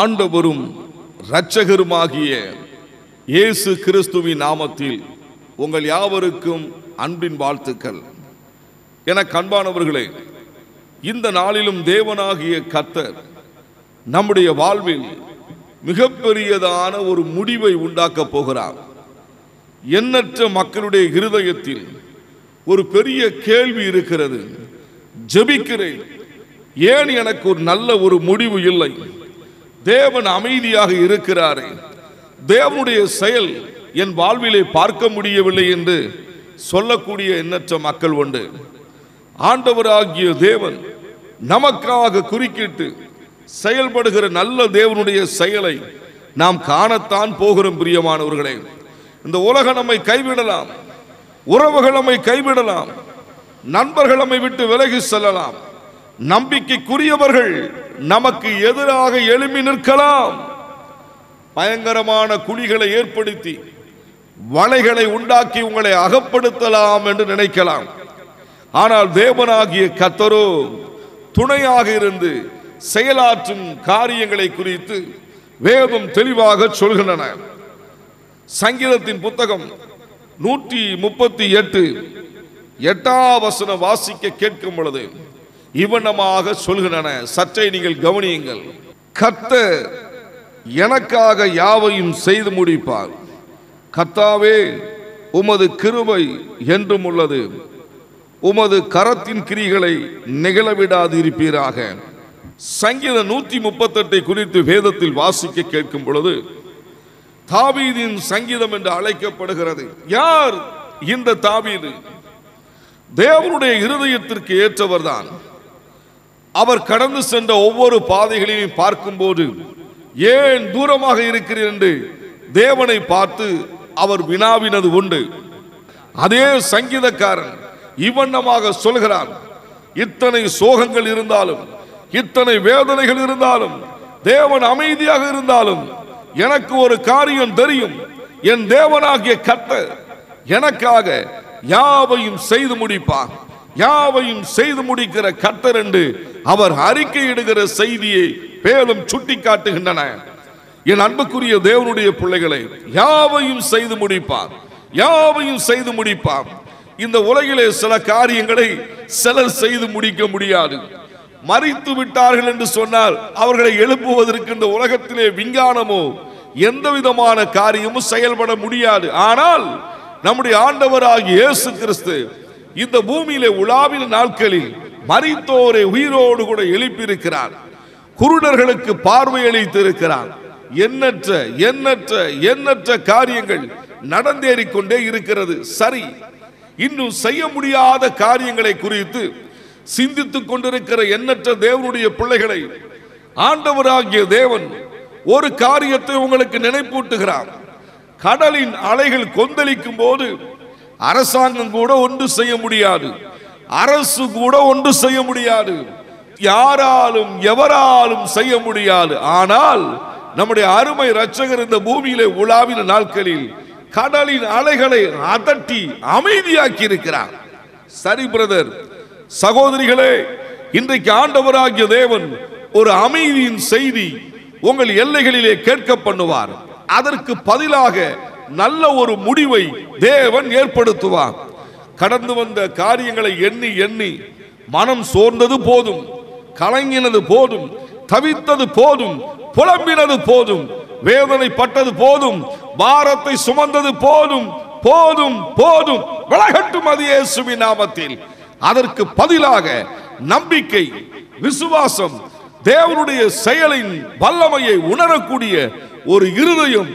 ஆண்டவரும் இரட்சகருமாகிய இயேசு கிறிஸ்துவின் நாமத்தில் உங்கள் யாவருக்கும் அன்பின் வாழ்த்துக்கள். என அன்பானவர்களே, இந்த நாளிலும் தேவனாகிய கர்த்தர் நம்முடைய வாழ்வில் மிகப்பெரியதான ஒரு முடிவை உண்டாக்கப் போகிறார். எண்ணற்ற மக்களுடைய இருதயத்தில் ஒரு பெரிய கேள்வி இருக்கிறது. ஜெபிக்கிறேன், ஏன் எனக்கு ஒரு நல்ல ஒரு முடிவு இல்லை? தேவன் அமைதியாக இருக்கிறாரே, தேவனுடைய செயல் என் வாழ்விலே பார்க்க முடியவில்லை என்று சொல்லக்கூடிய எண்ணற்ற மக்கள் உண்டு. ஆண்டவராகிய தேவன் நமக்காக குறுக்கிட்டு செயல்படுகிற நல்ல தேவனுடைய செயலை நாம் காணத்தான் போகிறோம். பிரியமானவர்களே, இந்த உலகம் நம்மை கைவிடலாம், உறவுகள் நம்மை கைவிடலாம், நண்பர்கள் நம்மை விட்டு விலகி செல்லலாம், நம்பிக்கைக்குரியவர்கள் நமக்கு எதிராக எழும்பி நிற்கலாம், பயங்கரமான குழிகளை ஏற்படுத்தி வலைகளை உண்டாக்கி உங்களை அகப்படுத்தலாம் என்று நினைக்கலாம். ஆனால் தேவனாகிய கர்த்தரோ துணையாக இருந்து செயலாற்றும் காரியங்களை குறித்து வேதம் தெளிவாக சொல்கின்றன. சங்கீதத்தின் புத்தகம் 138 வாசிக்க கேட்கும் பொழுது இவனமாக சொல்கின்றன. சற்றே நீங்கள் கவனியுங்கள். கர்த்தர் எனக்காக யாவையும் செய்து முடிப்பார். கர்த்தாவே, உமது கிருபை என்றும் உள்ளது, உமது கரத்தின் கிரிகளை நிகழவிடாது இருப்பீராக. சங்கீதம் 138 குறித்து வேதத்தில் வாசிக்க கேட்கும் பொழுது தாவீதின் சங்கீதம் என்று அழைக்கப்படுகிறது. யார் இந்த தாவீது? தேவனுடைய இருதயத்திற்கு ஏற்றவர் தான். அவர் கடந்து சென்ற ஒவ்வொரு பாதைகளையும் பார்க்கும்போது ஏன் தூரமாக இருக்கிறீர் என்று தேவனை பார்த்து அவர் வினாவினது உண்டு. அதே சங்கீதக்காரன் இவ்வண்ணமாக சொல்கிறான், இத்தனை சோகங்கள் இருந்தாலும், இத்தனை வேதனைகள் இருந்தாலும், தேவன் அமைதியாக இருந்தாலும், எனக்கு ஒரு காரியம் தெரியும், என் தேவனாகிய கர்த்தர் எனக்காக யாவையும் செய்து முடிப்பார், யாவையும் செய்து முடிக்கிற கர்த்தர் என்று அவர் அறிக்கையிடுகிற செய்தியை மேலும் சுட்டி காட்டுகின்றன. என் அன்புக்குரிய தேவனுடைய பிள்ளைகளை, யாவையும் செய்து முடிப்பார், யாவையும் செய்து முடிப்பார். இந்த உலகிலே சில காரியங்களை சிலர் செய்து முடிக்க முடியாது. மரித்து விட்டார்கள் என்று சொன்னால் அவர்களை எழுப்புவதற்கு இந்த உலகத்திலே விஞ்ஞானமோ எந்த விதமான காரியமும் செயல்பட முடியாது. ஆனால் நம்முடைய ஆண்டவராகிய இயேசு கிறிஸ்து இந்த பூமியிலே உலாவின நாட்களில் மரித்தோரை உயிரோடு கூட எழுப்பியிருக்கிறார். குருடர்களுக்கு பார்வை அளித்திருக்கிறார். எண்ணற்ற எண்ணற்ற எண்ணற்ற காரியங்கள் நடந்தேறிக்கொண்டே இருக்கிறது. சரி, இன்னும் செய்ய முடியாத காரியங்களை குறித்து சிந்தித்துக் கொண்டிருக்கிற எண்ணற்ற தேவனுடைய பிள்ளைகளை ஆண்டவராகிய தேவன் ஒரு காரியத்தை உங்களுக்கு நினைப்பூட்டுகிறார். கடலின் அலைகள் கொந்தளிக்கும் போது அரசாங்கம் கூட ஒன்று செய்ய முடியாது, அரசு கூட ஒன்று செய்ய முடியாது, யாராலும் எவராலும் செய்ய முடியாது. ஆனால் நம்முடைய அருமை இரட்சகர் இந்த பூமியிலே உலாவின நாட்களில் கடலின் அலைகளை அதட்டி அமைதியாக்கி இருக்கிறார். சரி பிரதர், சகோதரிகளே, இன்றைக்கு ஆண்டவராகிய தேவன் ஒரு அமைதியின் செய்தி உங்கள் எல்லைகளிலே கேட்க பண்ணுவார். அதற்கு பதிலாக நல்ல ஒரு முடிவை தேவன் ஏற்படுத்துவார். கடந்து வந்த காரியங்களை எண்ணி எண்ணி மனம் சோர்ந்தது போதும், கலங்கினது போதும், தவித்தது போதும், புலம்பினது போதும், வேதனைப்பட்டது போதும், பாரத்தை சுமந்தது போதும், போதும் போதும், விலகட்டும் அது இயேசுவின் நாமத்தில். அதற்கு பதிலாக நம்பிக்கை, விசுவாசம், தேவனுடைய செயலின் வல்லமையை உணரக்கூடிய ஒரு இருதயம்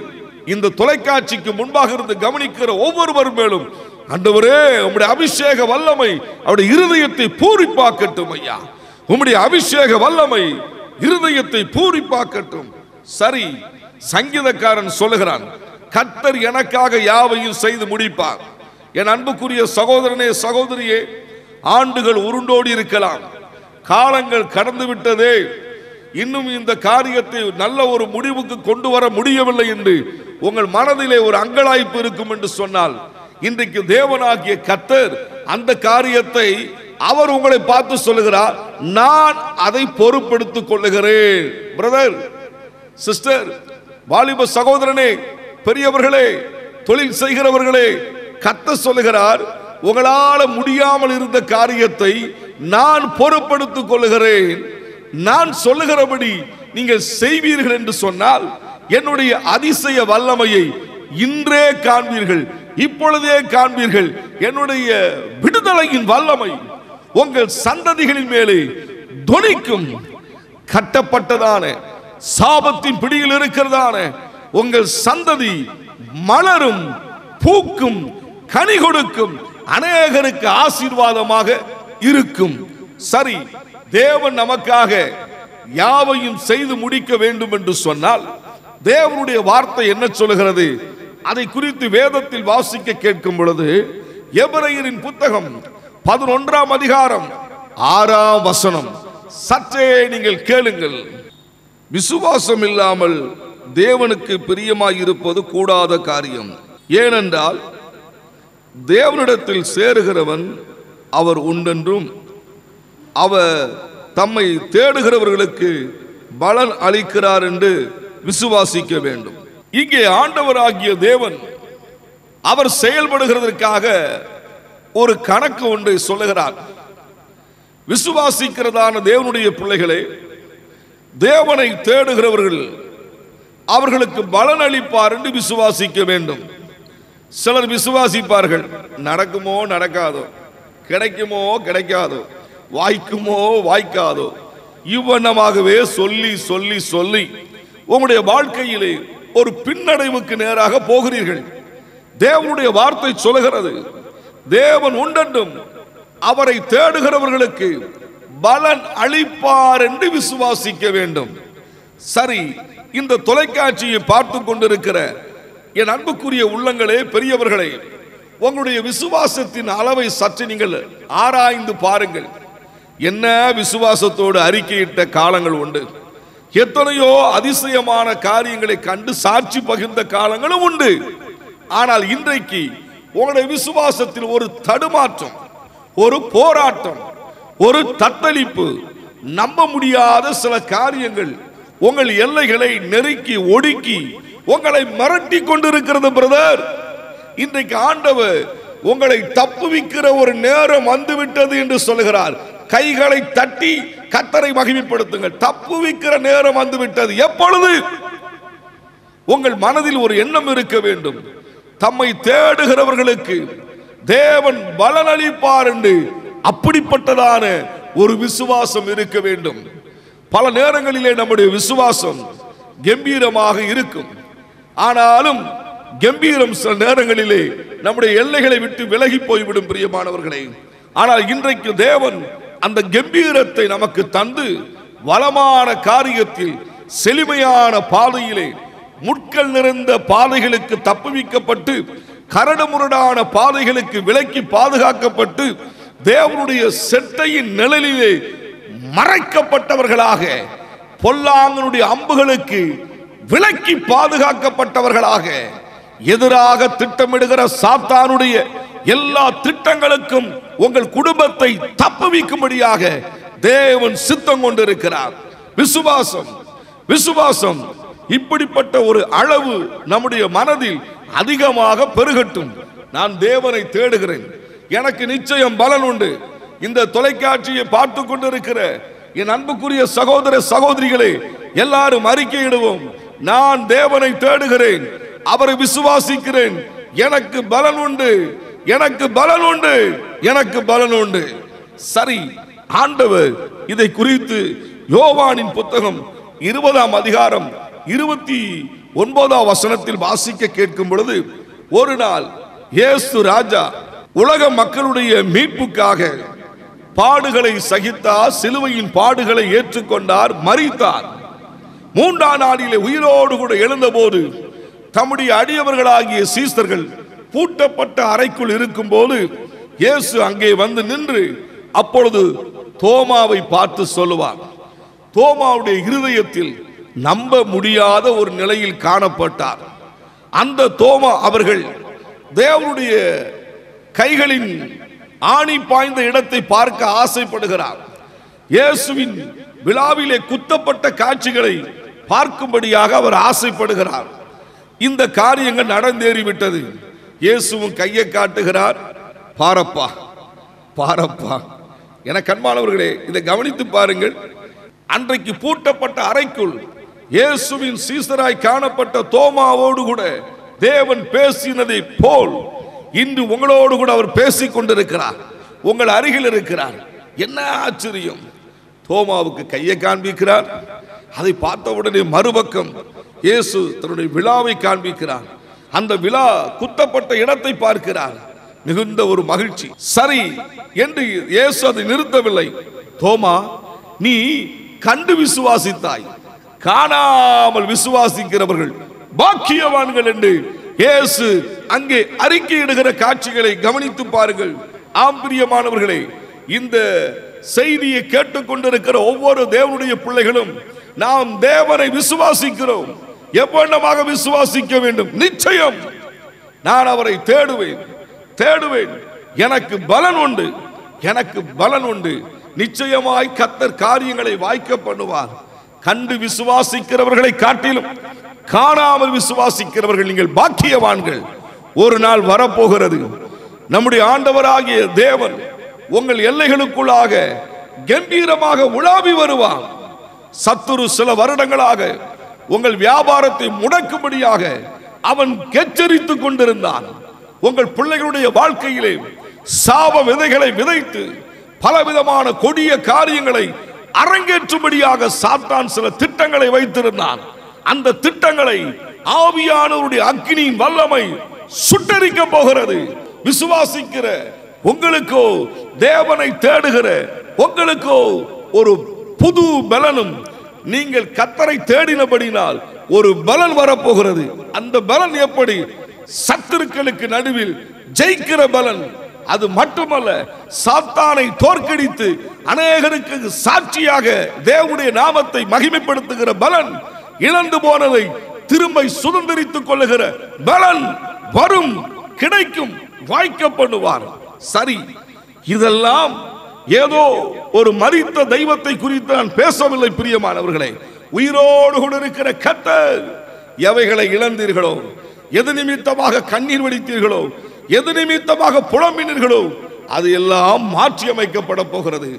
இந்த தொலைக்காட்சிக்கு முன்பாக இருந்து கவனிக்கிற ஒவ்வொருவர் மேலும் ஆண்டவரே, உம்முடைய அபிஷேக வல்லமை அவருடைய இருதயத்தை பூரிப்பாக்கட்டும் ஐயா. உம்முடைய அபிஷேக வல்லமை இருதயத்தை பூரிப்பாக்கட்டும். சரி, சங்கீதக்காரன் சொல்லுகிறான், கர்த்தர் எனக்காக யாவையும் செய்து முடிப்பார். என் அன்புக்குரிய சகோதரனே, சகோதரியே, ஆண்டுகள் உருண்டோடி இருக்கலாம், காலங்கள் கடந்து விட்டதே, இன்னும் இந்த காரியத்தை நல்ல ஒரு முடிவுக்கு கொண்டு வர முடியவில்லை என்று உங்கள் மனதிலே ஒரு அங்கலாய்ப்பு இருக்கும் என்று சொன்னால், இன்றைக்கு தேவனாகிய கர்த்தர் அந்த காரியத்தை அவர் உங்களை பார்த்து சொல்லுகிறார், நான் அதை பொறுப்பெடுத்துக் கொள்ளுகிறேன். பிரதர், சிஸ்டர், வாலிப சகோதரனே, பெரியவர்களே, தொழில் செய்கிறவர்களே, கர்த்தர் சொல்லுகிறார், உங்களால முடியாமல் இருந்த காரியத்தை நான் பொறுப்பெடுத்துக் கொள்ளுகிறேன். நான் சொல்லுகிறபடி நீங்கள் செய்வீர்கள் என்று சொன்னால் என்னுடைய அதிசய வல்லமையை இன்றே காண்பீர்கள், இப்பொழுதே காண்பீர்கள். என்னுடைய விடுதலையின் வல்லமை உங்கள் சந்ததிகளின் மேலே தொனிக்கும். கட்டப்பட்டதான சாபத்தின் பிடியில் இருக்கிறதான உங்கள் சந்ததி மலரும், பூக்கும், கனி கொடுக்கும், அநேகருக்கு ஆசீர்வாதமாக இருக்கும். சரி, தேவன் நமக்காக யாவையும் செய்து முடிக்க வேண்டும் என்று சொன்னால் தேவனுடைய வார்த்தை என்ன சொல்லுகிறது? அதை குறித்து வேதத்தில் வாசிக்க கேட்கும் பொழுது எபிரெயரின் புத்தகம் 11ஆம் அதிகாரம் 6ஆம் வசனம் சற்றே நீங்கள் கேளுங்கள். விசுவாசம் இல்லாமல் தேவனுக்கு பிரியமாயிருப்பது கூடாத காரியம். ஏனென்றால் தேவனிடத்தில் சேருகிறவன் அவர் உண்டென்றும் அவர் தம்மை தேடுகிறவர்களுக்கு பலன் அளிக்கிறார் என்று விசுவாசிக்க வேண்டும். இங்கே ஆண்டவராகிய தேவன் அவர் செயல்படுகிறதற்காக ஒரு கணக்கு ஒன்றை சொல்லுகிறார். விசுவாசிக்கிறதான தேவனுடைய பிள்ளைகளே, தேவனை தேடுகிறவர்கள் அவர்களுக்கு பலன் அளிப்பார் என்று விசுவாசிக்க வேண்டும். சிலர் விசுவாசிப்பார்கள், நடக்குமோ நடக்காதோ, கிடைக்குமோ கிடைக்காதோ, வாய்க்குமோ வாய்க்காதோ, இவ்வண்ணமாகவே சொல்லி சொல்லி சொல்லி உங்களுடைய வாழ்க்கையிலே ஒரு பின்னடைவுக்கு நேராக போகிறீர்கள். தேவனுடைய வார்த்தை சொல்லுகிறது, தேவன் உண்டென்றும் அவரை தேடுகிறவர்களுக்கு பலன் அளிப்பார் என்று விசுவாசிக்க வேண்டும். சரி, இந்த தொலைக்காட்சியை பார்த்து கொண்டிருக்கிற என் அன்புக்குரிய உள்ளங்களே, பெரியவர்களே, உங்களுடைய விசுவாசத்தின் அளவை சற்று நீங்கள் ஆராய்ந்து பாருங்கள். என்ன விசுவாசத்தோடு அறிக்கையிட்ட காலங்கள் உண்டு, எத்தனையோ அதிசயமான காரியங்களை கண்டு சாட்சி பகிர்ந்த காலங்களும் உண்டு. ஆனால் இன்றைக்கு உங்களுடைய விசுவாசத்தில் ஒரு தடுமாற்றம், ஒரு போராட்டம், ஒரு தத்தளிப்பு, நம்ப முடியாத சில காரியங்கள் உங்கள் எல்லைகளை நெருக்கி ஒடுக்கி உங்களை மிரட்டி கொண்டிருக்கிறது. பிரதர், இன்றைக்கு ஆண்டவர் உங்களை தப்புவிக்கிற ஒரு நேரம் வந்துவிட்டது என்று சொல்லுகிறார். கைகளை தட்டி கர்த்தரை மகிமைப்படுத்துங்கள். தப்புவிக்கிற நேரம் வந்துவிட்டது. எப்பொழுது? உங்கள் மனதில் ஒரு எண்ணம் இருக்க வேண்டும், தம்மை தேடுகிறவர்களுக்கு தேவன் பலன் அளிப்பார் என்று. அப்படிப்பட்டதான ஒரு விசுவாசம் இருக்க வேண்டும். பல நேரங்களிலே நம்முடைய விசுவாசம் கம்பீரமாக இருக்கும். ஆனாலும் கம்பீரம் சில நேரங்களிலே நம்முடைய எல்லைகளை விட்டு விலகி போய்விடும் பிரியமானவர்களே. ஆனால் இன்றைக்கு தேவன் அந்த கம்பீரத்தை நமக்கு தந்து வளமான காரியத்தில் செழுமையான பாதையிலே முட்கள் நிறைந்த பாதைகளுக்கு தப்புவிக்கப்பட்டு கரடுமுரடான பாதைகளுக்கு விலக்கி பாதுகாக்கப்பட்டு தேவனுடைய செட்டையின் நிழலிலே மறைக்கப்பட்டவர்களாக, பொல்லாங்கனுடைய அம்புகளுக்கு விலக்கி பாதுகாக்கப்பட்டவர்களாக, எதிராக திட்டமிடுகிற சாத்தானுடைய எல்லா திட்டங்களுக்கும் உங்கள் குடும்பத்தை தப்புவிக்கும்படியாக தேவன் சித்தம் கொண்டிருக்கிறார். விசுவாசம் விசுவாசம் இப்படிப்பட்ட ஒரு அளவு நம்முடைய மனதில் அதிகமாக பெருகட்டும். நான் தேவனை தேடுகிறேன், எனக்கு நிச்சயம் பலன் உண்டு. இந்த தொலைக்காட்சியை பார்த்து கொண்டிருக்கிற என் அன்புக்குரிய சகோதர சகோதரிகளே, எல்லாரும் அறிக்கையிடுவோம், நான் தேவனை தேடுகிறேன், அவரை விசுவாசிக்கிறேன், எனக்கு பலன் உண்டு, எனக்கு பலன் உண்டு, எனக்கு பலன் உண்டு. சரி, ஆண்டவர் இதை குறித்து யோவானின் புத்தகம் 20ஆம் அதிகாரம் 29ஆம் வசனத்தில் வாசிக்க கேட்கும் பொழுது, ஒரு நாள் இயேசு ராஜா உலக மக்களுடைய மீட்புக்காக பாடுகளை சகித்தார், சிலுவையின் பாடுகளை ஏற்றுக்கொண்டார், மரித்தார். 3ஆம் நாளிலே உயிரோடு கூட எழுந்தபோது தம்முடைய அடியவர்களாகிய சீசர்கள் பூட்டப்பட்ட அறைக்குள் இருக்கும் போது இயேசு அங்கே வந்து நின்று அப்பொழுது தோமாவை பார்த்து சொல்லுவார். தோமாவுடைய இருதயத்தில் நம்ப முடியாத ஒரு நிலையில் காணப்பட்டார். அந்த தோமா அவர்கள் தேவனுடைய கைகளின் ஆணி பாய்ந்த இடத்தை பார்க்க ஆசைப்படுகிறார். இயேசுவின் விழாவிலே குத்தப்பட்ட காட்சிகளை பார்க்கும்படியாக அவர் ஆசைப்படுகிறார். இந்த காரியங்கள் நடந்தேறிவிட்டது. இயேசுவும் கையை காட்டுகிறார். பாரப்பா பாரப்பா. என கண்மானவர்களே, இதை கவனித்து பாருங்கள். அன்றைக்கு பூட்டப்பட்ட அறைக்குள் இயேசுவின் சீசராய் காணப்பட்ட தோமாவோடு கூட தேவன் பேசினதை போல் இன்று உங்களோடு கூட அவர் பேசிக் கொண்டிருக்கிறார். உங்கள் அருகில் இருக்கிறார். என்ன ஆச்சரியம்! தோமாவுக்கு கையை காண்பிக்கிறார். அதை பார்த்தவுடனே மறுபக்கம் இயேசு தன்னுடைய விழாவை காண்பிக்கிறார். அந்த விழா குத்தப்பட்ட இடத்தை பார்க்கிறார். மிகுந்த ஒரு மகிழ்ச்சி. சரி என்று இயேசு அதை நிறுத்தவில்லை. தோமா, நீ கண்டு விசுவாசித்தாய், காணாமல் விசுவாசிக்கிறவர்கள் பாக்கியவான்கள் என்று இயேசு அங்கே அறிக்கையிடுகிற காட்சிகளை கவனித்து பாருங்கள். ஆம் பிரியமானவர்களே, இந்த செய்தியை கேட்டுக்கொண்டிருக்கிற ஒவ்வொரு தேவனுடைய பிள்ளைகளும் நாம் தேவனை விசுவாசிக்கிறோம். எவ்வளவாக விசுவாசிக்க வேண்டும்? நிச்சயம் நான் அவரை தேடுவேன் தேடுவேன். எனக்கு பலன் உண்டு, எனக்கு பலன் உண்டு. நிச்சயமாய் கர்த்தர் காரியங்களை வாய்க்க பண்ணுவார். கண்டு விசுவாசிக்கிறவர்களை காட்டிலும் காணாமல் விசுவாசிக்கிறவர்கள் நீங்கள் பாக்கியவான்கள். ஒரு நாள் வரப்போகிறது. நம்முடைய ஆண்டவராகிய தேவன் உங்கள் எல்லைகளுக்குள்ளாக கம்பீரமாக உலாவி வருவார். சத்துரு சில வருடங்களாக உங்கள் வியாபாரத்தை முடக்கும்படியாக அவன் எச்சரித்துக் கொண்டிருந்தான். உங்கள் பிள்ளைகளுடைய வாழ்க்கையிலே சாப விதைகளை விதைத்து பலவிதமான கொடிய காரியங்களை அரங்கேற்றும்படியாக சாத்தான் சில திட்டங்களை வைத்திருந்தான். அந்த திட்டங்களை ஆவியானவருடைய அக்கினியின் வல்லமை சுட்டரிக்க போகிறது. விசுவாசிக்கிற உங்களுக்கோ, தேவனை தேடுகிற உங்களுக்கோ ஒரு புது பலனும், நீங்கள் கர்த்தரை தேடினபடினால் ஒரு பலன் வரப்போகிறது. அந்த பலன் எப்படி? சத்துருக்களுக்கு நடுவில் ஜெயிக்கிற பலன். அது மட்டுமல்ல, சாத்தானை தோற்கடித்து அநேகருக்கு சாட்சியாக தேவனுடைய நாமத்தை மகிமைப்படுத்துகிற பலன். இழந்து போனதை திரும்ப சுதந்திரித்துக் கொள்ளுகிற பலன் வரும், கிடைக்கும், வாய்க்க பண்ணுவார். சரி, இதெல்லாம் ஏதோ ஒரு மரித்த தெய்வத்தை குறித்து நான் பேசவில்லை பிரியமானவர்களே. உயிரோடு கூட இருக்கிற கர்த்தர். எவைகளை இழந்தீர்களோ, எது நிமித்தமாக கண்ணீர் வடித்தீர்களோ, எது நிமித்தமாக புலம்பினீர்களோ, அது எல்லாம் மாற்றி அமைக்கப்பட போகிறது.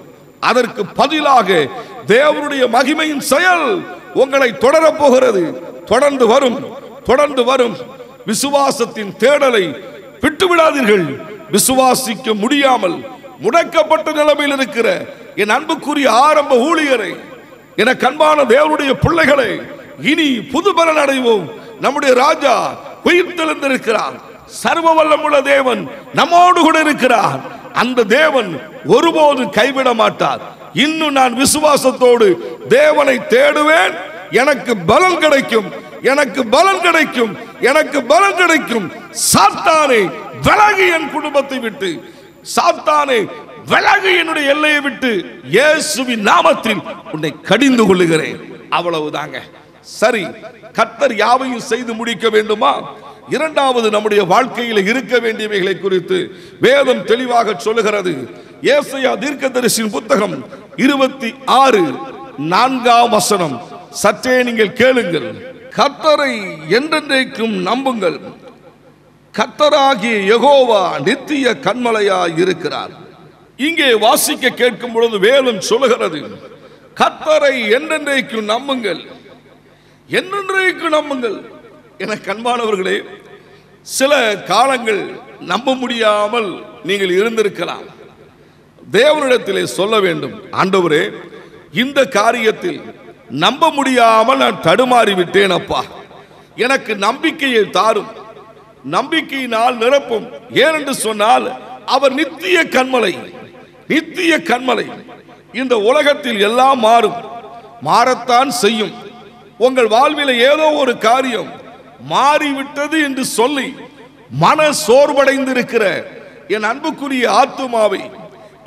அதற்கு பதிலாக தேவனுடைய மகிமையின் செயல் உங்களை தொடரப் போகிறது. தொடர்ந்து வரும், தொடர்ந்து வரும். விசுவாசத்தின் தேடலை விட்டுவிடாதீர்கள். விசுவாசிக்க முடியாமல் முடக்கப்பட்ட நிலைமையில் இருக்கிற என் அன்புக்குரிய ஆரம்ப ஊழியரை, என கண்பான தேவனுடைய பிள்ளைகளை, இனி புது பலன் அடைவோம். நம்முடைய ராஜா உயிர்த்தெழுந்திருக்கிறார். சர்வ வல்லமுள்ள தேவன் நம்மோடு கூட இருக்கிறார். அந்த தேவன் ஒருபோது கைவிட மாட்டார். இன்னும் நான் விசுவாசத்தோடு தேவனை தேடுவேன். எனக்கு பலன் கிடைக்கும், எனக்கு பலன் கிடைக்கும், எனக்கு பலன் கிடைக்கும். சாத்தானே விலகு என் குடும்பத்தை விட்டு, சாத்தானே விலகு என்னுடைய எல்லையை விட்டு, இயேசுவின் நாமத்தில் உன்னை கடிந்து கொள்ளுகிறேன். அவ்வளவுதாங்க. சரி, கர்த்தர் யாவையும் செய்து முடிக்க வேண்டுமா? இரண்டாவது, நம்முடைய வாழ்க்கையில் இருக்க வேண்டியவைகளை குறித்து வேதம் தெளிவாக சொல்லுகிறது. ஏசாயா தீர்க்கதரிசியின் புத்தகம் 26:4 சற்றே நீங்கள் கேளுங்கள். கர்த்தரை என்றென்றைக்கும் நம்புங்கள். கர்த்தராகிய யெகோவா நித்திய கன்மலையாய் இருக்கிறார். இங்கே வாசிக்க கேட்கும் பொழுது வேதம் சொல்லுகிறது, கர்த்தரை என்றென்றைக்கும் நம்புங்கள், என்றென்றைக்கும் நம்புங்கள். என கண்பானவர்களே, சில காலங்கள் நம்ப முடியாமல் நீங்கள் இருந்திருக்கலாம். தேவனிடத்திலே சொல்ல வேண்டும், ஆண்டவரே, இந்த காரியத்தில் நம்ப முடியாமல் நான் தடுமாறி விட்டேன் அப்பா, எனக்கு நம்பிக்கையை தாரும், நம்பிக்கையினால் நிரப்பும். ஏனென்று சொன்னால் அவர் நித்திய கன்மலை, நித்திய கன்மலை. இந்த உலகத்தில் எல்லாம் மாறும், மாறத்தான் செய்யும். உங்கள் வாழ்வில் ஏதோ ஒரு காரியம் மாறிவிட்டது என்று சொல்லி மன சோர்வடைந்திருக்கிற என் அன்புக்குரிய ஆத்துமாவை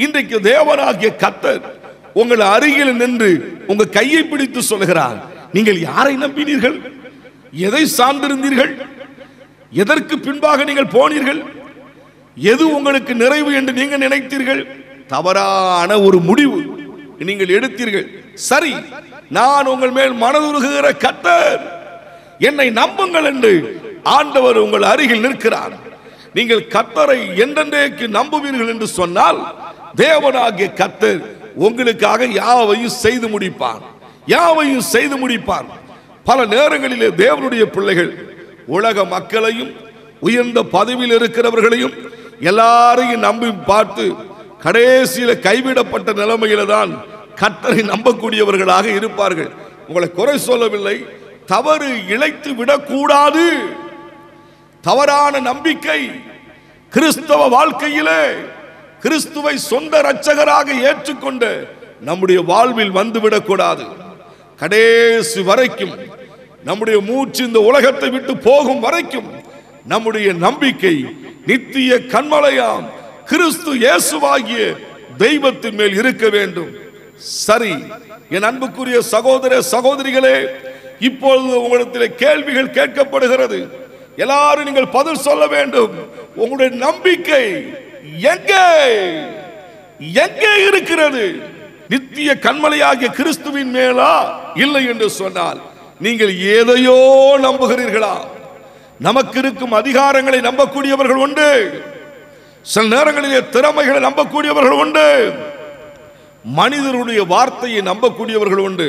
இன்றைக்கு தேவனாகிய கர்த்தர் உங்கள் அருகில் நின்று உங்கள் கையை பிடித்து சொல்கிறார், நீங்கள் யாரை நம்பினீர்கள்? எதை சார்ந்திருந்தீர்கள்? எதற்கு பின்பாக நீங்கள் போனீர்கள்? எது உங்களுக்கு நிறைவு என்று நீங்கள் நினைத்தீர்கள்? தவறான ஒரு முடிவு நீங்கள் எடுத்தீர்கள். சரி, நான் உங்கள் மேல் மனதுருகுகிற கர்த்தர், என்னை நம்புங்கள் என்று ஆண்டவர் உங்கள் அருகில் நிற்கிறார். நீங்கள் கர்த்தரை என்றென்றைக்கு நம்புவீர்கள் என்று சொன்னால் தேவனாகிய கர்த்தர் உங்களுக்காக யாவையும் செய்து முடிப்பார், யாவையும் செய்து முடிப்பார். பல நேரங்களிலே தேவனுடைய பிள்ளைகள் உலக மக்களையும் உயர்ந்த பதவியில் இருக்கிறவர்களையும் எல்லாரையும் நம்பி பார்த்து கடைசியில கைவிடப்பட்ட நிலைமையில தான் கர்த்தரை நம்பக்கூடியவர்களாக இருப்பார்கள். உங்களை குறை சொல்லவில்லை, தவறு இழைத்து விடக்கூடாது. தவறான நம்பிக்கை கிறிஸ்தவ வாழ்க்கையிலே கிறிஸ்துவை சொந்த இரட்சகராக ஏற்றுக்கொண்ட நம்முடைய வாழ்வில் வந்துவிடக்கூடாது. கடைசி வரைக்கும் நம்முடைய மூச்சு இந்த உலகத்தை விட்டு போகும் வரைக்கும் நம்முடைய நம்பிக்கை நித்திய கன்மலையாம் கிறிஸ்து இயேசுவாகிய தெய்வத்தின் மேல் இருக்க வேண்டும். சரி, என் அன்புக்குரிய சகோதர சகோதரிகளே, இப்பொழுது உங்களிடத்தில் கேள்விகள் கேட்கப்படுகிறது. எல்லாரும் நீங்கள் பதில் சொல்ல வேண்டும். உங்களுடைய நம்பிக்கை எங்கே எங்கே இருக்கிறது? நித்திய கன்மலையாகிய கிறிஸ்துவின் மேலா, இல்லை என்று சொன்னால் நீங்கள் எதையோ நம்புகிறீர்களா? நமக்கு இருக்கும் அதிகாரங்களை நம்பக்கூடியவர்கள் உண்டு, சில நேரங்களிலே திறமைகளை நம்பக்கூடியவர்கள் உண்டு, மனிதருடைய வார்த்தையை நம்பக்கூடியவர்கள் உண்டு,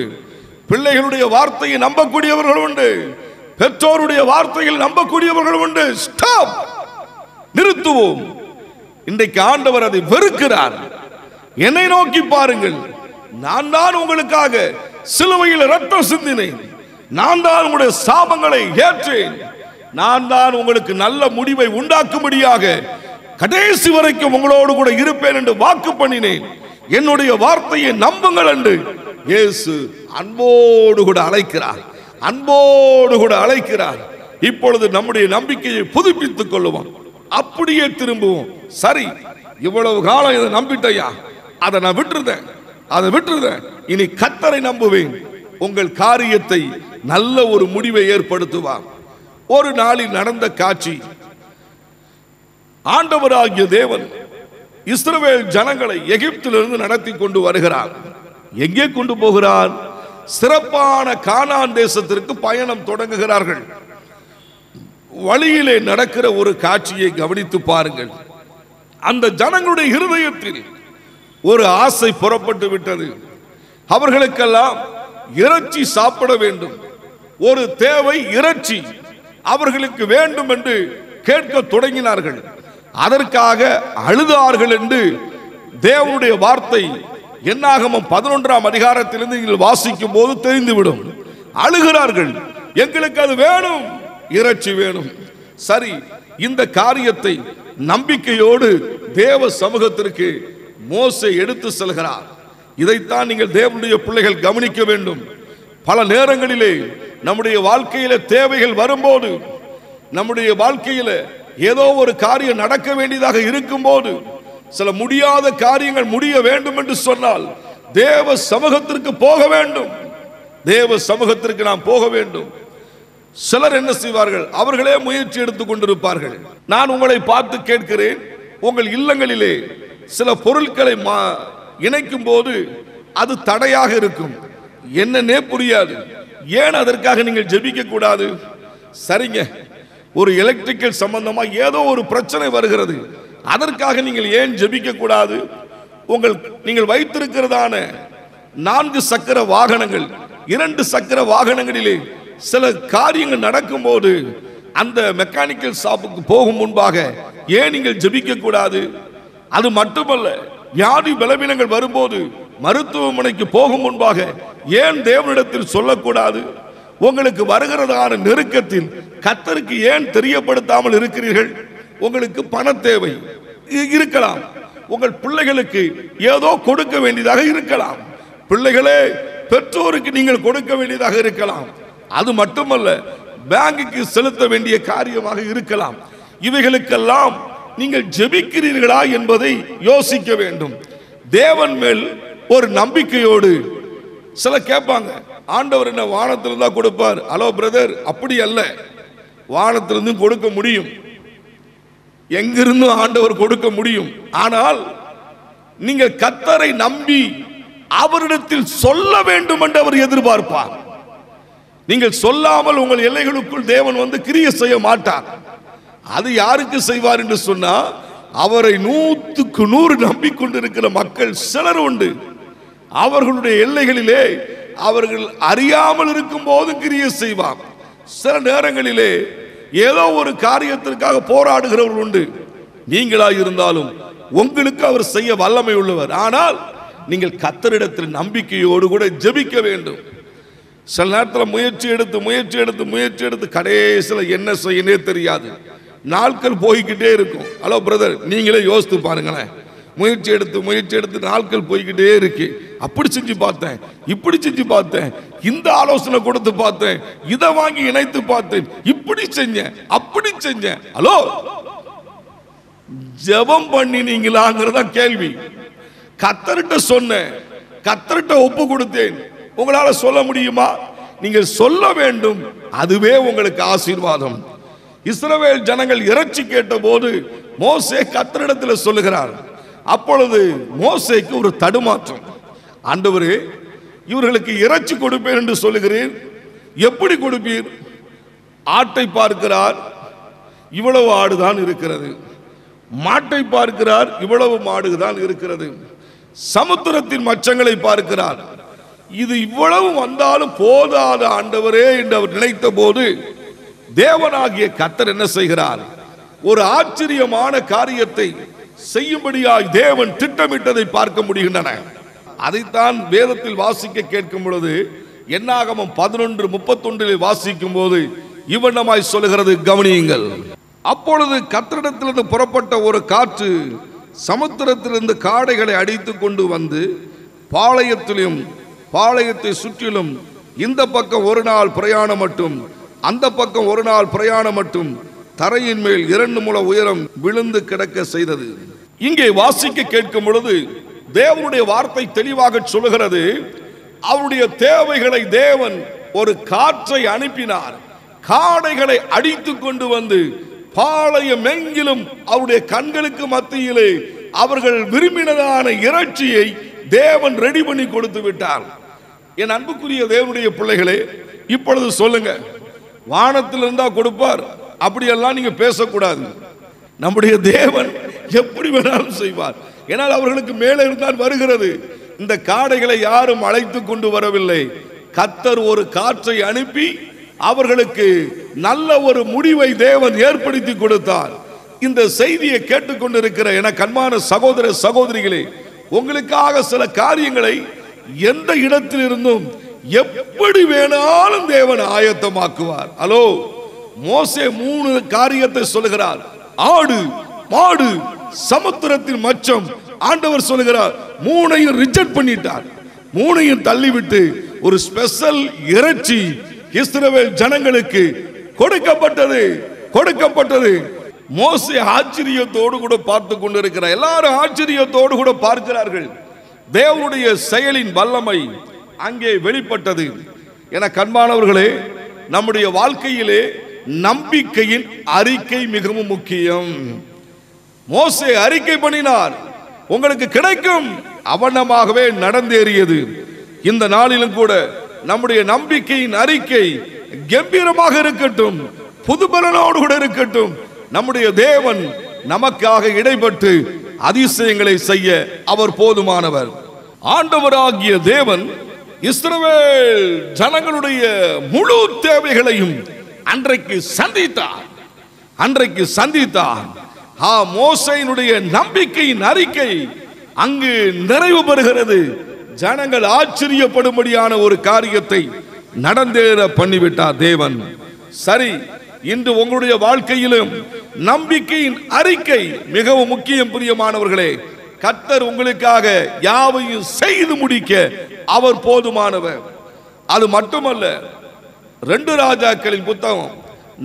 பிள்ளைகளுடைய வார்த்தையை நம்பக்கூடியவர்கள் உண்டு, பெற்றோருடைய வார்த்தையில் நம்பக்கூடியவர்கள் உண்டு. ஸ்டாப், நிறுத்துவோம். இன்றைக்கு ஆண்டவர் அதை வெறுக்கிறார். என்னை நோக்கி பாருங்கள், நான் தான் உங்களுக்காக சிலுவையில் ரத்தம் சிந்தினேன், நான் தான் உங்களுடைய சாபங்களை ஏற்றேன், நான் தான் உங்களுக்கு நல்ல முடிவை உண்டாக்கும்படியாக கடைசி வரைக்கும் உங்களோடு கூட இருப்பேன் என்று வாக்கு பண்ணினேன். என்னுடைய வார்த்தையை நம்புங்கள் என்று இயேசு அன்போடு கூட அழைக்கிறார், அன்போடு கூட அழைக்கிறார். இப்பொழுது நம்முடைய நம்பிக்கையை புதுப்பித்துக் கொள்ளுவோம், அப்படியே திரும்புவோம். சரி, இவ்வளவு காலம் இதை நம்பிட்டையா, அதை நான் விட்டுருந்தேன், அதை விட்டுருந்தேன், இனி கர்த்தரை நம்புவேன். உங்கள் காரியத்தை நல்ல ஒரு முடிவை ஏற்படுத்துவார். ஒரு நாளில் நடந்த காட்சி, ஆண்டவராகிய தேவன் இஸ்ரவேல் ஜனங்களை எகிப்திலிருந்து நடத்தி கொண்டு வருகிறார். எங்கே கொண்டு போகிறார்? சிறப்பான கானான் தேசத்திற்கு பயணம் தொடங்குகிறார்கள். வழியிலே நடக்கிற ஒரு காட்சியை கவனித்து பாருங்கள். அந்த ஜனங்களுடைய இருதயத்தில் ஒரு ஆசை புறப்பட்டு விட்டது. அவர்களுக்கெல்லாம் இறைச்சி சாப்பிட வேண்டும், ஒரு தேவை இறைச்சி அவர்களுக்கு வேண்டும் என்று கேட்க தொடங்கினார்கள். அதற்காக அழுதார்கள் என்று தேவனுடைய வார்த்தை என்னாகமம் 11ஆம் அதிகாரத்திலிருந்து நீங்கள் வாசிக்கும் போது தெரிந்துவிடும். அழுகிறார்கள், எங்களுக்கு அது வேணும், இறைச்சி வேணும். சரி, இந்த காரியத்தை நம்பிக்கையோடு தேவ சமூகத்திற்கு மோசே எடுத்து செல்கிறார். இதைத்தான் நீங்கள் தேவனுடைய பிள்ளைகள் கவனிக்க வேண்டும். பல நேரங்களிலே நம்முடைய வாழ்க்கையில தேவைகள் வரும்போது, நம்முடைய வாழ்க்கையில ஏதோ ஒரு காரியம் நடக்க வேண்டியதாக இருக்கும் போது, சில முடியாத காரியங்கள் முடிய வேண்டும் என்று சொன்னால் தேவ சமூகத்திற்கு போக வேண்டும், தேவ சமூகத்திற்கு நாம் போக வேண்டும். சிலர் என்ன செய்வார்கள்? அவர்களே முயற்சி எடுத்துக் கொண்டிருப்பார்கள். நான் உங்களை பார்த்து கேட்கிறேன், உங்கள் இல்லங்களிலே சில பொருட்களை இணைக்கும் போது அது தடையாக இருக்கும், என்னன்னே புரியாது. ஏன் அதற்காக நீங்கள் ஜெபிக்க கூடாது? சரிங்க, ஒரு எலக்ட்ரிக்கல் சம்பந்தமா ஏதோ ஒரு பிரச்சனை வருகிறது, அதற்காக நீங்கள் ஏன் ஜெபிக்க கூடாது? நீங்கள் வைத்திருக்கிறதான 4 சக்கர வாகனங்கள், 2 சக்கர வாகனங்களிலே சில காரியங்கள் நடக்கும் போது அந்த மெக்கானிக்கல் ஷாப்புக்கு போகும் முன்பாக ஏன் நீங்கள் ஜெபிக்க கூடாது? அது மட்டுமல்ல, வியாதி பலவீனங்கள் வரும்போது மருத்துவமனைக்கு போகும் முன்பாக ஏன் தேவனிடத்தில் சொல்லக்கூடாது? உங்களுக்கு வருகிறதான நெருக்கத்தில் கர்த்தருக்கு ஏன் தெரியப்படுத்தாமல் இருக்கிறீர்கள்? உங்களுக்கு பண தேவை இருக்கலாம், உங்கள் பிள்ளைகளுக்கு ஏதோ கொடுக்க வேண்டியதாக இருக்கலாம், பிள்ளைகளே பெற்றோருக்கு நீங்கள் கொடுக்க வேண்டியதாக இருக்கலாம், அது மட்டுமல்ல பேங்குக்கு செலுத்த வேண்டிய காரியமாக இருக்கலாம். இவைகளுக்கெல்லாம் நீங்கள் ஜெபிக்கிறீர்களா என்பதை யோசிக்க வேண்டும். தேவன் மேல் ஒரு நம்பிக்கையோடு சில கேட்பாங்க, ஆண்டவர் என்ன வானத்தில் தான் கொடுப்பார்? ஹலோ பிரதர், அப்படி அல்ல. வானத்திலிருந்து கொடுக்க முடியும், எங்கிருந்தும் ஆண்டவர் கொடுக்க முடியும். ஆனால் நீங்கள் கர்த்தரை நம்பி அவரிடத்தில் சொல்ல வேண்டும் என்று அவர் எதிர்பார்ப்பார். நீங்கள் சொல்லாமல் உங்கள் எல்லைகளுக்குள் தேவன் வந்து கிரியை செய்ய மாட்டார். அது யாருக்கு செய்வார் என்று சொன்னா, அவரை 100க்கு 100 நம்பிக்கொண்டிருக்கிற மக்கள் சிலர் உண்டு. அவர்களுடைய எல்லைகளிலே அவர்கள் அறியாமல் இருக்கும் போது கிரியை செய்வார். சில நேரங்களிலே ஏதோ ஒரு காரியத்திற்காக போராடுகிறவர்கள் உண்டு. நீங்களா இருந்தாலும் உங்களுக்கு அவர் செய்ய வல்லமை உள்ளவர். ஆனால் நீங்கள் கர்த்தரிடத்தில் நம்பிக்கையோடு கூட ஜெபிக்க வேண்டும். சில நேரத்தில் முயற்சி எடுத்து கடைசியில் என்ன செய்யனே தெரியாது. நாட்கள் போய்கிட்டே இருக்கும். ஹலோ பிரதர், நீங்களே யோசித்து பாருங்களேன். முயற்சி எடுத்து நாட்கள் போய்கிட்டே இருக்கு. அப்படி செஞ்சு பார்த்தேன், இப்படி செஞ்சு பார்த்தேன், இந்த ஆலோசனை கொடுத்து பார்த்தேன், இதை வாங்கி இணைத்து பார்த்தேன், இப்படி செஞ்சேன், அப்படி செஞ்சேன். ஹலோ, ஜெபம் பண்ணினீங்களாங்கிறதா கேள்வி. கர்த்தர்கிட்ட சொன்னேன், கர்த்தர்கிட்ட ஒப்பு கொடுத்தேன், உங்களால சொல்ல முடியுமா? நீங்கள் சொல்ல வேண்டும். அதுவே உங்களுக்கு ஆசீர்வாதம். இஸ்ரவேல் ஜனங்கள் இறைச்சி கேட்ட போது மோசே கர்த்தரிடத்தில் சொல்லுகிறார். அப்பொழுது மோசேக்கு ஒரு தடுமாற்றம். ஆண்டவரே, இவர்களுக்கு இறைச்சி கொடுப்பேன் என்று சொல்லுகிறேன், எப்படி கொடுப்பீர்? ஆட்டை பார்க்கிறார், இவ்வளவு ஆடுதான் இருக்கிறது. மாட்டை பார்க்கிறார், இவ்வளவு மாடுதான் இருக்கிறது. சமுத்திரத்தின் மச்சங்களை பார்க்கிறார், இது இவ்வளவு வந்தாலும் போதாத ஆண்டவரே என்று அவர் நினைத்த போது தேவனாகிய கர்த்தர் என்ன செய்கிறார்? ஒரு ஆச்சரியமான காரியத்தை செய்யும்படியாய் தேவன் திட்டமிட்டதை பார்க்க முடிகின்றன. அதைத்தான் வேதத்தில் வாசிக்க கேட்கும் பொழுது, என்னாகமம் 11:31 வாசிக்கும் போது இவ்வண்ணமாய் சொல்லுகிறது, கவனியுங்கள். அப்பொழுது கர்த்தரிடத்திலிருந்து புறப்பட்ட ஒரு காற்று சமுத்திரத்திலிருந்து காடைகளை அடித்து கொண்டு வந்து பாளையத்திலும் பாளையத்தை சுற்றிலும் இந்த பக்கம் ஒரு நாள் பிரயாணம் மட்டும், அந்த பக்கம் ஒரு நாள் பிரயாணம் மட்டும் தரையின் மேல் 2 முழ உயரம் விழுந்து கிடக்க செய்தது. இங்கே வாசிக்க கேட்கும் பொழுது தேவனுடைய வார்த்தை தெளிவாக சொல்லுகிறது, அவருடைய தேவைகளை தேவன் ஒரு காற்றை அனுப்பினார். காடைகளை அடித்து கொண்டு வந்து பாளையம் எங்கிலும் அவருடைய கண்களுக்கு மத்தியிலே அவர்கள் விரும்பினதான இறைச்சியை தேவன் ரெடி பண்ணி கொடுத்து விட்டார். என் அன்புக்குரிய தேவனுடைய பிள்ளைகளே, இப்பொழுது சொல்லுங்க, வானத்தில் இருந்தா கொடுப்பார் அப்படியெல்லாம் நீங்க பேசக்கூடாது. நம்முடைய தேவன் எப்படி வேணாலும் செய்வார். ஏனால் அவர்களுக்கு மேலே இருந்தால் வருகிறது. இந்த காடைகளை யாரும் அழைத்து கொண்டு வரவில்லை. கர்த்தர் ஒரு காற்றை அனுப்பி அவர்களுக்கு நல்ல ஒரு முடிவை தேவன் ஏற்படுத்தி கொடுத்தார். இந்த செய்தியை கேட்டுக்கொண்டிருக்கிற என கண்மான சகோதர சகோதரிகளே, உங்களுக்காக சில காரியங்களை எந்த இடத்தில் இருந்தும் எப்படி வேணாலும் தேவன் ஆயத்தமாக்குவார். ஹலோ, மோசே 3 காரியத்தை சொல்லுகிறார். ஆடு, மாடு, சமுத்திரத்தின் மச்சம். ஆண்டவர் சொல்லுகிறார், 3ஐயும் ரிஜெக்ட் பண்ணிட்டார். 3ஐயும் தள்ளிவிட்டு ஒரு ஸ்பெஷல் இறைச்சி இஸ்ரவேல் ஜனங்களுக்கு கொடுக்கப்பட்டது. மோசே ஆச்சரியத்தோடு கூட பார்த்து கொண்டிருக்கிறார். எல்லாரும் ஆச்சரியத்தோடு கூட பார்க்கிறார்கள். தேவனுடைய செயலின் வல்லமை அங்கே வெளிப்பட்டது. என கண்பானவர்களே, நம்முடைய வாழ்க்கையிலே நம்பிக்கையின் அறிக்கை மிகவும் முக்கியம். மோசே அறிக்கை பண்ணினார், உங்களுக்கு கிடைக்கும். அவனமாகவே நடந்தேறியது. இந்த நாளிலும் கூட நம்முடைய நம்பிக்கையின் அறிக்கை கம்பீரமாக இருக்கட்டும், புதுபலனோடு கூட இருக்கட்டும். நம்முடைய தேவன் நமக்காக இடைப்பட்டு அதிசயங்களை செய்ய அவர் போதுமானவர். ஆண்டவராகிய தேவன் இஸ்ரவேல் ஜனங்களுடைய முழு தேவைகளையும் அன்றைக்கு சந்தித்தார். மோசேயினுடைய நம்பிக்கையின் அறிக்கை அங்கு நிறைவு பெறுகிறது. ஜனங்கள் ஆச்சரியப்படும்படியான ஒரு காரியத்தை நடந்தேற பண்ணிவிட்டார் தேவன். சரி, இன்று உங்களுடைய வாழ்க்கையிலும் நம்பிக்கையின் அறிக்கை மிகவும் முக்கியம். பிரியமானவர்களே, கர்த்தர் உங்களுக்காக யாவையும் செய்து முடிக்க அவர் போதுமானவர். அது மட்டுமல்ல, 2 ராஜாக்களின் புத்தகம்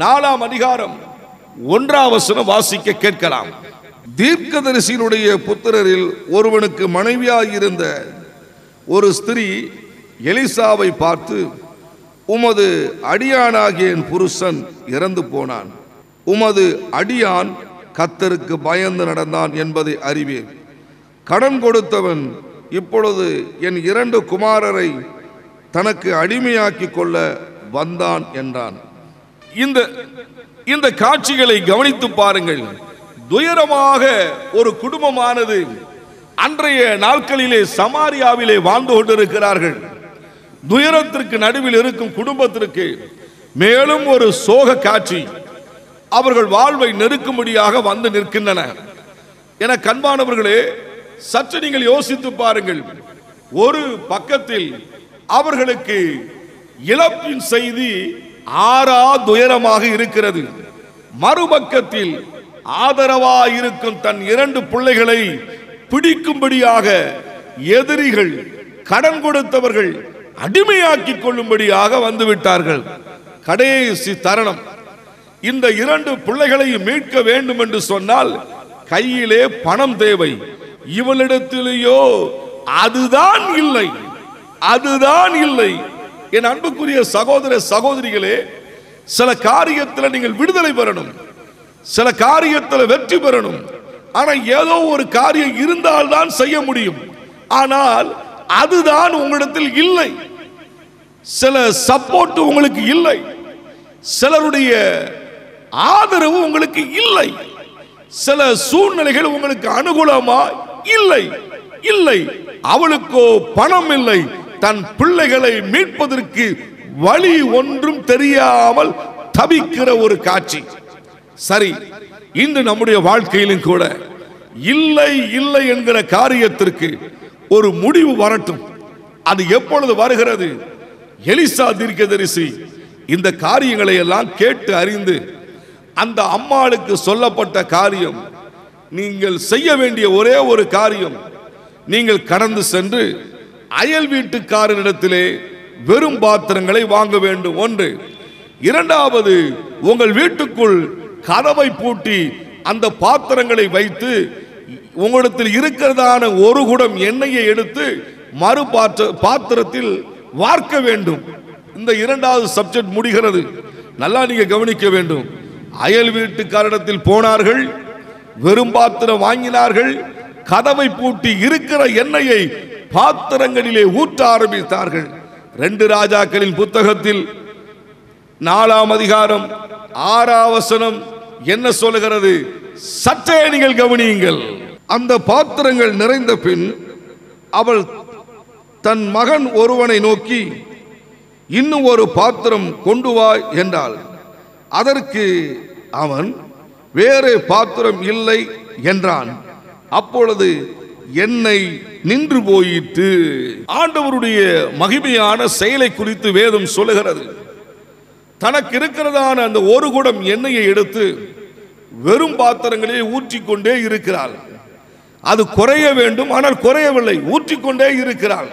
4ஆம் அதிகாரம் 1ஆம் வசனம் வாசிக்க கேட்கலாம். தீர்க்கதரிசியினுடைய புத்திரரில் ஒருவனுக்கு மனைவியாயிருந்த ஒரு ஸ்திரீ எலிசாவை பார்த்து, உமது அடியானாகிய என் புருஷன் இறந்து போனான். உமது அடியான் கர்த்தருக்கு பயந்து நடந்தான் என்பதை அறிவேன். கடன் கொடுத்தவன் இப்பொழுது என் 2 குமாரரை தனக்கு அடிமையாக்கி கொள்ள வந்தான் என்றான். இந்த காட்சிகளை கவனித்து பாருங்கள். துயரமாக ஒரு குடும்பமானது அன்றைய நாட்களிலே சமாரியாவிலே வாழ்ந்து கொண்டிருக்கிறார்கள். துயரத்திற்கு நடுவில் இருக்கும் குடும்பத்திற்கு மேலும் ஒரு சோக காட்சி அவர்கள் வாழ்வை நெருக்கும்படியாக வந்து நிற்கின்றன. என கண்பானவர்களே, சற்று நீங்கள் யோசித்து பாருங்கள். ஒரு பக்கத்தில் அவர்களுக்கு இழப்பின் செய்தி ஆறா துயரமாக இருக்கிறது. மறுபக்கத்தில் ஆதரவாக இருக்கும் தன் 2 பிள்ளைகளை பிடிக்கும்படியாக எதிரிகள், கடன் கொடுத்தவர்கள் அடிமையாக்கி கொள்ளும்படியாக வந்துவிட்டார்கள். கடைசி தருணம். இந்த 2 பிள்ளைகளை மீட்க வேண்டும் என்று சொன்னால் கையிலே பணம் தேவை. இவளிடத்திலேயோ அதுதான் இல்லை, அதுதான் இல்லை. என் அன்புக்குரிய சகோதர சகோதரிகளே, சில காரியத்தில் நீங்கள் விடுதலை பெறணும், சில காரியத்தில் வெற்றி பெறணும். ஆனால் ஏதோ ஒரு காரியம் இருந்தால்தான் செய்ய முடியும். ஆனால் அதுதான் உங்களிடத்தில் இல்லை. சில சப்போர்ட் உங்களுக்கு இல்லை, சிலருடைய ஆதரவு உங்களுக்கு இல்லை, சில சூழ்நிலைகள் உங்களுக்கு அனுகூலமா இல்லை. இல்லை, அவளுக்கோ பணம் இல்லை, தன் பிள்ளைகளை மீட்பதற்கு வழி ஒன்றும் தெரியாமல் தவிக்கிற ஒரு காட்சி. சரி, இன்று நம்முடைய வாழ்க்கையிலும் கூட இல்லை இல்லை என்கிற காரியத்திற்கு ஒரு முடிவு வரட்டும். அது எப்பொழுது வருகிறது? எலிசா தீர்க்கதரிசி இந்த காரியங்களை எல்லாம் கேட்டு அறிந்து அந்த அம்மாளுக்கு சொல்லப்பட்ட காரியம், நீங்கள் செய்ய வேண்டிய ஒரே ஒரு காரியம், நீங்கள் கடந்து சென்று அயல் வீட்டுக்காரரிடத்திலே வெறும் பாத்திரங்களை வாங்க வேண்டும். ஒன்று. இரண்டாவது, உங்கள் வீட்டுக்குள் கதவை பூட்டி அந்த பாத்திரங்களை வைத்து உங்களிடத்தில் இருக்கிறதான 1 குடம் எண்ணெயை எடுத்து மறு பாத்திரத்தில் வார்க்க வேண்டும். இந்த 2வது சப்ஜெக்ட் முடிகிறது. நல்லா நீங்க கவனிக்க வேண்டும். அயல் வீட்டுக்காரிடத்தில் போனார்கள், வெறும் பாத்திரம் வாங்கினார்கள், கதவை பூட்டி இருக்கிற எண்ணெயை பாத்திரங்களிலே ஊற்ற ஆரம்பித்தார்கள். 2 ராஜாக்களின் புத்தகத்தில் 4ஆம் அதிகாரம் 6ஆம் வசனம் என்ன சொல்லுகிறது? சற்றே நீங்கள் கவனியுங்கள். அந்த பாத்திரங்கள் நிறைந்த பின் அவள் தன் மகன் ஒருவனை நோக்கி, இன்னும் ஒரு பாத்திரம் கொண்டு வா என்றாள். அதற்கு அவன், வேறு பாத்திரம் இல்லை என்றான். அப்பொழுது எண்ணெய் நின்று போயிற்று. ஆண்டவருடைய மகிமையான செயலை குறித்து வேதம் சொல்லுகிறது. தனக்கு இருக்கிறதான அந்த 1 குடம் எண்ணெயை எடுத்து வெறும் பாத்திரங்களே ஊற்றிக்கொண்டே இருக்கிறாள். அது குறைய வேண்டும், ஆனால் குறையவில்லை, ஊற்றிக்கொண்டே இருக்கிறாள்.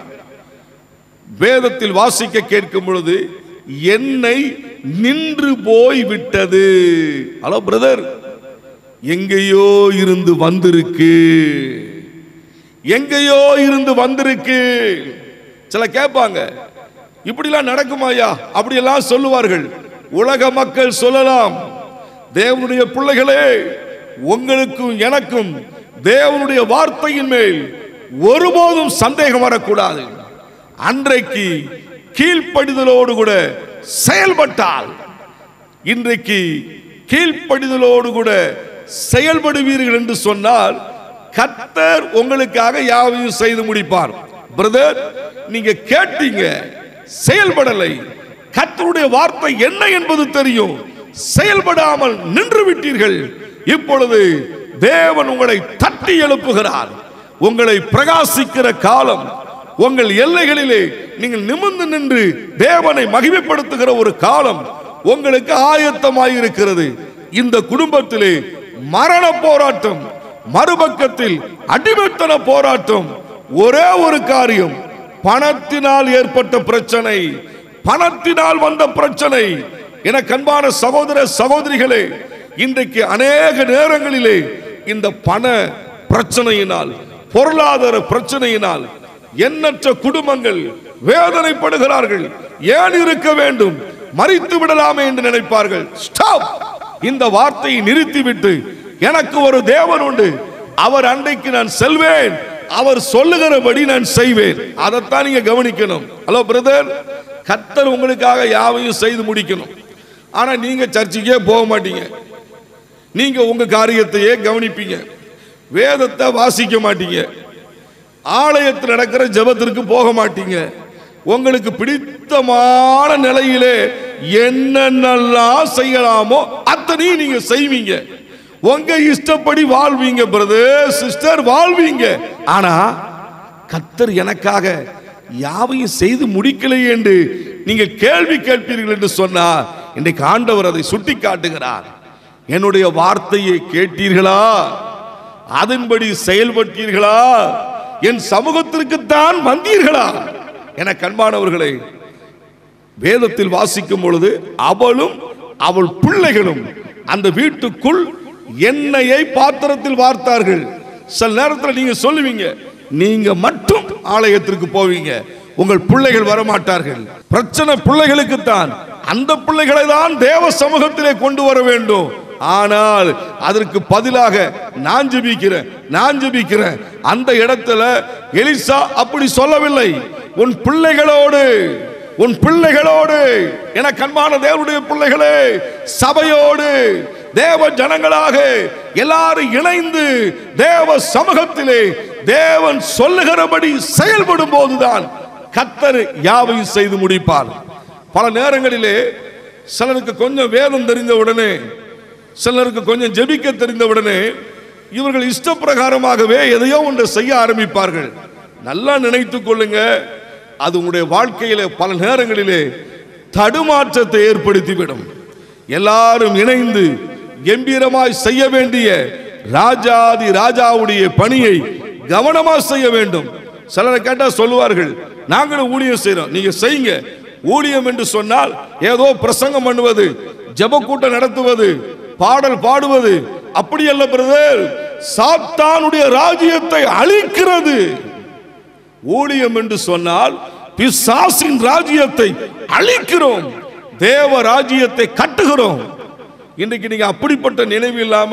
வேதத்தில் வாசிக்க கேட்கும் பொழுது எண்ணெய் நின்று போய் விட்டது. ஹலோ பிரதர், எங்கேயோ இருந்து வந்திருக்கு, எங்கேயோ இருந்து வந்திருக்கு. சில கேட்பாங்க, இப்படிலாம் நடக்குமாயா? அப்படியெல்லாம் சொல்லுவார்கள். உலக மக்கள் சொல்லலாம். தேவனுடைய பிள்ளைகளே, உங்களுக்கும் எனக்கும் தேவனுடைய வார்த்தையின் மேல் ஒருபோதும் சந்தேகம் வரக்கூடாது. அன்றைக்கு கீழ்ப்படிதலோடு கூட செயல்பட்டால், இன்றைக்கு கீழ்ப்படிதலோடு கூட செயல்படுவீர்கள் என்று சொன்னால் கர்த்தர் உங்களுக்காக யாவையும் செய்து முடிப்பார். பிரதர், நீங்க கேட்டீங்க, செயல்படலை. கர்த்தருடைய வார்த்தை என்ன என்பது தெரியும், செயல்படாமல் நின்று விட்டீர்கள். இப்பொழுது தேவன் உங்களை தட்டி எழுப்புகிறார். உங்களை பிரகாசிக்கிற காலம், உங்கள் எல்லைகளிலே நீங்கள் நிமிர்ந்து நின்று தேவனை மகிமைப்படுத்துகிற ஒரு காலம் உங்களுக்கு ஆயத்தமாயிருக்கிறது. இந்த குடும்பத்திலே மரண போராட்டம், மறுபக்கத்தில் அடிமைத்தன போராட்டம். ஒரே ஒரு காரியம், பணத்தினால் ஏற்பட்ட பிரச்சனை, பணத்தினால் வந்த பிரச்சனை. என கண்பான சகோதர சகோதரிகளே, இன்றைக்கு அநேக நேரங்களிலே இந்த பண பிரச்சனையினால், பொருளாதார பிரச்சனையினால் எண்ணற்ற குடும்பங்கள் வேதனைப்படுகிறார்கள். ஏன் இருக்க வேண்டும், மரித்து விடலாமே என்று நினைப்பார்கள். ஸ்டாப். இந்த வார்த்தையை நிறுத்திவிட்டு, எனக்கு ஒரு தேவன் உண்டு, அவர் அண்டைக்கு நான் செல்வேன், அவர் சொல்லுகிறபடி நான் செய்வேன். அதைத்தான் நீங்க கவனிக்கணும். ஹலோ பிரதர், கர்த்தர் உங்களுக்காக யாவையும் செய்து முடிக்கணும். ஆனா நீங்க சர்ச்சுக்கே போக மாட்டீங்க, நீங்க உங்க காரியத்தையே கவனிப்பீங்க, வேதத்தை வாசிக்க மாட்டீங்க, ஆலயத்தில் நடக்கிற ஜெபத்திற்கு போக மாட்டீங்க. உங்களுக்கு பிடித்தமான நிலையிலே என்னென்னலாம் செய்யலாமோ அத்தனையும் நீங்க செய்வீங்க. உங்க இஷ்டப்படி வாழ்வீங்க பிரதர் சிஸ்டர், வாழ்வீங்க. ஆனா கர்த்தர் எனக்காக யாவையும் செய்து முடிக்கலையே என்று நீங்கள் கேள்வி கேட்பீர்கள் என்று சொன்னார். இன்றைக்கு ஆண்டவர் அதை சுட்டி காட்டுகிறார். என்னுடைய வார்த்தையை கேட்டீர்களா, அதன்படி செயல்பட்டீர்களா, என் சமூகத்திற்குத்தான் வந்தீர்களா என கண்பானவர்களை வேதத்தில் வாசிக்கும் பொழுது அவளும் அவள் பிள்ளைகளும் அந்த வீட்டுக்குள் எண்ணெயை பாத்திரத்தில் வார்த்தார்கள். சில நேரத்தில் நீங்க சொல்லுவீங்க, நீங்க மட்டும் ஆலயத்திற்கு போவீங்க, உங்கள் பிள்ளைகள் வரமாட்டார்கள். பிரச்சனை பிள்ளைகளுக்குத்தான். அந்த பிள்ளைகளை தான் தேவ சமூகத்திலே கொண்டு வர வேண்டும். ஆனால் அதற்கு பதிலாக நான் ஜெபிக்கிறேன். அந்த இடத்துல எலிசா அப்படி சொல்லவில்லை. உன் பிள்ளைகளோடு என கண்பான தேவனுடைய பிள்ளைகளே, சபையோடு தேவ ஜனங்களாக எல்லாரும் இணைந்து தேவ சமூகத்திலே தேவன் சொல்லுகிறபடி செயல்படும் போதுதான் கர்த்தர் யாவையும் செய்து முடிப்பார். பல நேரங்களிலே சிலருக்கு கொஞ்சம் வேதம் தெரிந்த உடனே, சிலருக்கு கொஞ்சம் ஜெபிக்க தெரிந்த உடனே இவர்கள் இஷ்ட பிரகாரமாகவே எதையோ ஒன்று செய்ய ஆரம்பிப்பார்கள். நல்லா நினைத்துக் கொள்ளுங்க, அது உங்களுடைய வாழ்க்கையில பல நேரங்களிலே தடுமாற்றத்தை ஏற்படுத்திவிடும். எல்லாரும் இணைந்து கம்பீரமாய் செய்ய வேண்டிய ராஜாதி ராஜாவுடைய பணியை கவனமா செய்ய வேண்டும். சிலரை கேட்டா சொல்லுவார்கள், நாங்களும் ஊழியம் செய்யறோம், நீங்க செய்யுங்க. ஊழியம் என்று சொன்னால் ஏதோ பிரசங்கம் பண்ணுவது, ஜெப கூட்டம் நடத்துவது, பாடல் பாடுவது அப்படி அல்ல பிரதர். சாத்தானுடைய ராஜ்யத்தை அழிக்கிறது. ஊழியம் என்று சொன்னால் பிசாசின் ராஜ்யத்தை அழிக்கிறோம், தேவ ராஜ்யத்தை கட்டுகிறோம். இன்றைக்கு நீங்க அப்படிப்பட்ட நினைவு இல்லாம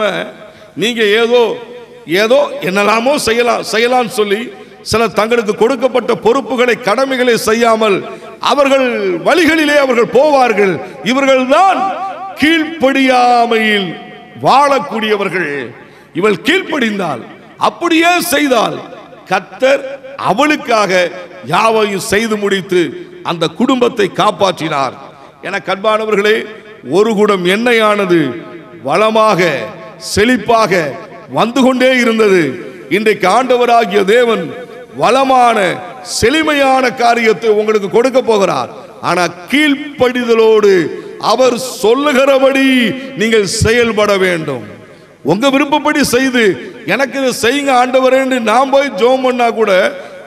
நீங்க ஏதோ என்னெல்லாமோ செய்யலாம் சொல்லி சில தங்களுக்கு கொடுக்கப்பட்ட பொறுப்புகளை கடமைகளை செய்யாமல் அவர்கள் வழிகளிலே அவர்கள் போவார்கள். இவர்கள் தான் கீழ்ப்படியாமையில் வாழக்கூடியவர்கள். இவள் கீழ்ப்படிந்தால், அப்படியே செய்தால் கர்த்தர் அவளுக்காக யாவையும் செய்து முடித்து அந்த குடும்பத்தை காப்பாற்றினார். என கண்பானவர்களே, ஒரு குடம் எண்ணெயானது வளமாக செழிப்பாக வந்து கொண்டே இருந்தது. இன்றைக்கு ஆண்டவராகிய தேவன் வளமான செழிமையான காரியத்தை உங்களுக்கு கொடுக்க போகிறார். ஆனா கீழ்ப்படிதலோடு அவர் சொல்லுகிறபடி நீங்கள் செயல்பட வேண்டும். உங்க விருப்பப்படி செய்து எனக்கு இதை செய்யுங்க ஆண்டவரே என்று நாம் போய் ஜெபம் பண்ணா கூட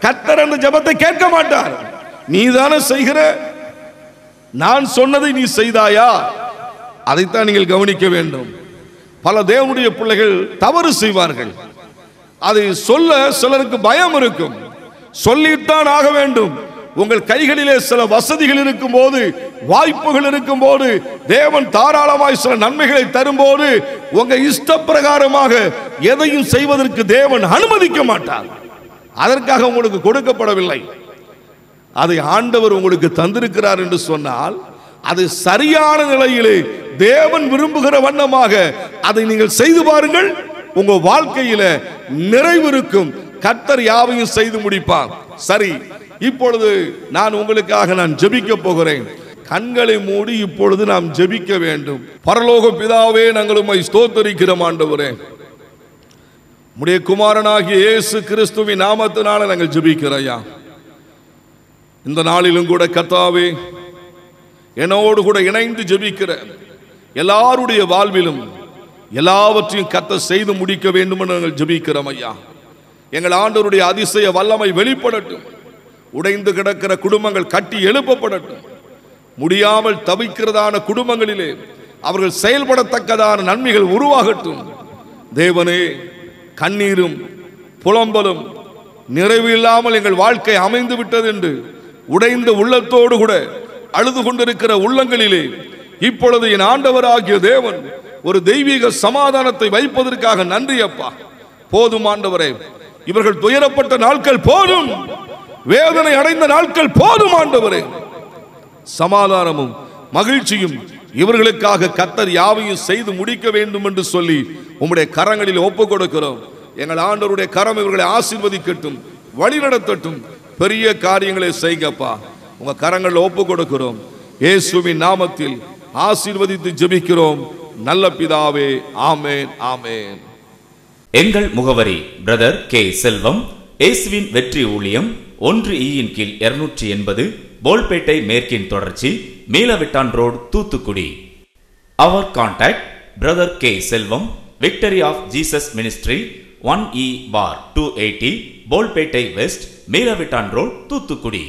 கர்த்தர் அந்த ஜெபத்தை கேட்க மாட்டார். நீ தானே செய்கிற, நான் சொன்னதை நீ செய்தாயா? அதைத்தான் நீங்கள் கவனிக்க வேண்டும். பல தேவனுடைய பிள்ளைகள் தவறு செய்வார்கள். அதை சொல்ல சிலருக்கு பயம் இருக்கும். சொல்லித்தான் ஆக வேண்டும். உங்கள் கைகளிலே சில வசதிகள் இருக்கும் போது, வாய்ப்புகள் இருக்கும் போது, தேவன் தாராளமாய் சில நன்மைகளை தரும்போது உங்க இஷ்ட பிரகாரமாக எதையும் செய்வதற்கு தேவன் அனுமதிக்க மாட்டார். அதற்காக உங்களுக்கு கொடுக்கப்படவில்லை. அதை ஆண்டவர் உங்களுக்கு தந்திருக்கிறார் என்று சொன்னால் அது சரியான நிலையிலே தேவன் விரும்புகிற வண்ணமாக அதை நீங்கள் செய்து பாருங்கள். உங்க வாழ்க்கையில நிறைவு இருக்கும். கர்த்தர் யாவையும் செய்து முடிப்பார். சரி, இப்பொழுது நான் உங்களுக்காக நான் ஜெபிக்க போகிறேன். கண்களை மூடி இப்பொழுது நாம் ஜெபிக்க வேண்டும். பரலோக பிதாவே, நாங்கள் உம்மை ஸ்தோத்திரிக்கிறோம் ஆண்டவரே. உம்முடைய குமாரனாகிய இயேசு கிறிஸ்துவின் நாமத்தினால நாங்கள் ஜெபிக்கிறோம். இந்த நாளிலும் கூட கர்த்தாவே, என்னோடு கூட இணைந்து ஜெபிக்கிற எல்லாருடைய வாழ்விலும் எல்லாவற்றையும் கர்த்தர் செய்து முடிக்க வேண்டும் என்று நாங்கள் ஜெபிக்கிறோம் ஐயா. எங்கள் ஆண்டவருடைய அதிசய வல்லமை வெளிப்படட்டும். உடைந்து கிடக்கிற குடும்பங்கள் கட்டி எழுப்பப்படட்டும். முடியாமல் தவிக்கிறதான குடும்பங்களிலே அவர்கள் செயல்படத்தக்கதான நன்மைகள் உருவாகட்டும். தேவனே, கண்ணீரும் புலம்பலும் நிறைவு இல்லாமல் எங்கள் வாழ்க்கை அமைந்து விட்டது என்று உடைந்த உள்ளத்தோடு கூட அழுது கொண்டிருக்கிற உள்ளங்களிலே இப்பொழுது என் ஆண்டவராகிய தேவன் ஒரு தெய்வீக சமாதானத்தை வைப்பதற்காக நன்றி அப்பா. போதும் ஆண்டவரே, இவர்கள் துயரப்பட்ட நாட்கள் போதும், வேதனை அடைந்த நாட்கள் போதும் ஆண்டவரே. சமாதானமும் மகிழ்ச்சியும் இவர்களுக்காக கர்த்தர் யாவையும் செய்து முடிக்க வேண்டும் என்று சொல்லி உம்முடைய கரங்களில் ஒப்புக் கொடுக்கிறோம். எங்கள் ஆண்டவருடைய கரம் இவர்களை ஆசீர்வதிக்கட்டும், வழி நடத்தட்டும், பெரிய காரியங்களை செய்யப்பா. உங்க கரங்களில் ஒப்புக் கொடுக்கிறோம். இயேசுவின் நாமத்தில் ஆசீர்வதித்து ஜெபிக்கிறோம் நல்ல பிதாவே, ஆமென், ஆமென். எங்கள் முகவரி பிரதர் கே செல்வம், இயேசுவின் வெற்றி ஊழியம், 1E கீழ் 280, போல்பேட்டை மேற்கின் தொடர்ச்சி, மீளவிட்டான் ரோடு, தூத்துக்குடி. அவர் contact brother K Selvam, victory of Jesus ministry, 1E பார் 280, போல்பேட்டை வெஸ்ட், மீளவிட்டான் ரோடு, தூத்துக்குடி.